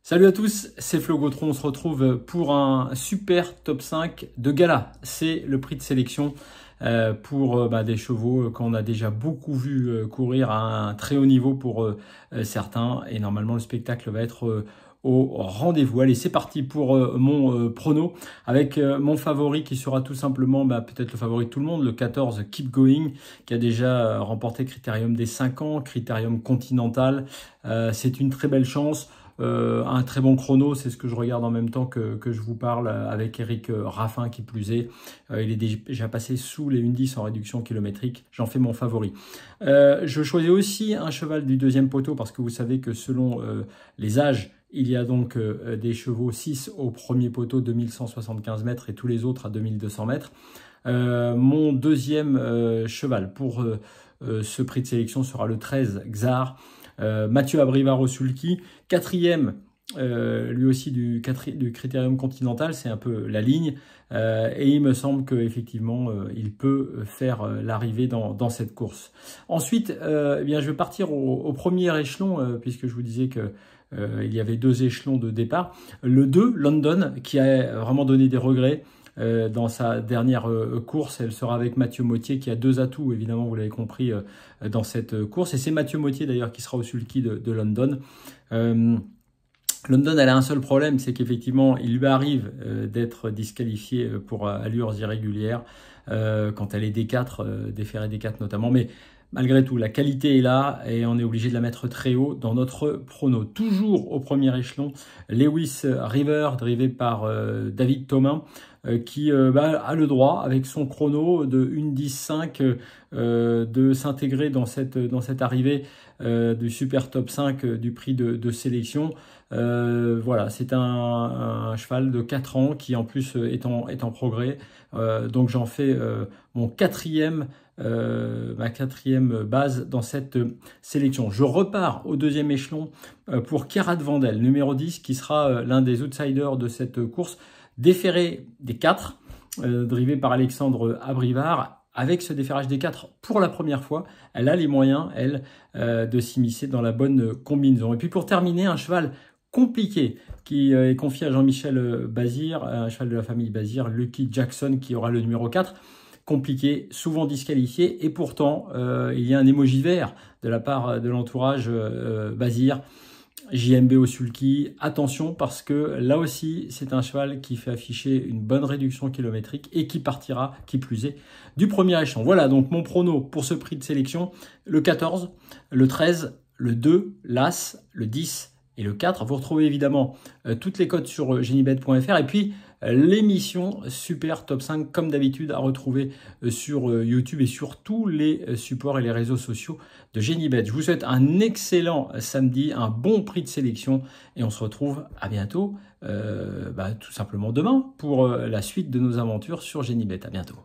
Salut à tous, c'est Flo Gautron, on se retrouve pour un super top 5 de gala. C'est le prix de sélection pour des chevaux qu'on a déjà beaucoup vu courir à un très haut niveau pour certains. Et normalement, le spectacle va être au rendez-vous. Allez, c'est parti pour mon prono avec mon favori qui sera tout simplement peut-être le favori de tout le monde, le 14 Keep Going, qui a déjà remporté Critérium des 5 ans, Critérium Continental. C'est une très belle chance. Un très bon chrono, c'est ce que je regarde en même temps que je vous parle avec Eric Raffin qui plus est. Il est déjà passé sous les 1,10 en réduction kilométrique. J'en fais mon favori. Je choisis aussi un cheval du deuxième poteau parce que vous savez que selon les âges, il y a donc des chevaux 6 au premier poteau, 2175 mètres et tous les autres à 2200 mètres. Mon deuxième cheval pour ce prix de sélection sera le 13 Xar. Mathieu Abrivard au sulky, quatrième lui aussi du Critérium Continental, c'est un peu la ligne, et il me semble qu'effectivement il peut faire l'arrivée dans cette course. Ensuite, je vais partir au premier échelon, puisque je vous disais que il y avait deux échelons de départ. Le 2, London, qui a vraiment donné des regrets. Dans sa dernière course, elle sera avec Mathieu Mottier qui a deux atouts, évidemment, vous l'avez compris, dans cette course. Et c'est Mathieu Mottier d'ailleurs qui sera au sulky de London. London, elle a un seul problème, c'est qu'effectivement, il lui arrive d'être disqualifié pour allures irrégulières quand elle est D4, déférée D4 notamment. Mais malgré tout, la qualité est là et on est obligé de la mettre très haut dans notre prono. Toujours au premier échelon, Lewis River, drivé par David Thomain, qui a le droit, avec son chrono de 1,10,5, de s'intégrer dans cette arrivée du super top 5 du prix de sélection. Voilà, c'est un cheval de 4 ans qui en plus est en progrès. Donc j'en fais mon ma quatrième base dans cette sélection. Je repars au deuxième échelon pour Kerat Vandel, numéro 10, qui sera l'un des outsiders de cette course, déféré des 4, drivé par Alexandre Abrivard. Avec ce déferrage des 4 pour la première fois, elle a les moyens, elle, de s'immiscer dans la bonne combinaison. Et puis pour terminer, un cheval compliqué qui est confié à Jean-Michel Bazir, un cheval de la famille Bazir, Lucky Jackson, qui aura le numéro 4. Compliqué, souvent disqualifié, et pourtant il y a un émoji vert de la part de l'entourage Bazir. JMB au sulky, attention parce que là aussi c'est un cheval qui fait afficher une bonne réduction kilométrique et qui partira, qui plus est, du premier échelon. Voilà donc mon prono pour ce prix de sélection, le 14, le 13, le 2, l'As, le 10 et le 4. Vous retrouvez évidemment toutes les cotes sur genibet.fr et puis l'émission Super Top 5 comme d'habitude à retrouver sur YouTube et sur tous les supports et les réseaux sociaux de Genibet. Je vous souhaite un excellent samedi, un bon prix de sélection et on se retrouve à bientôt, tout simplement demain pour la suite de nos aventures sur Genibet. À bientôt.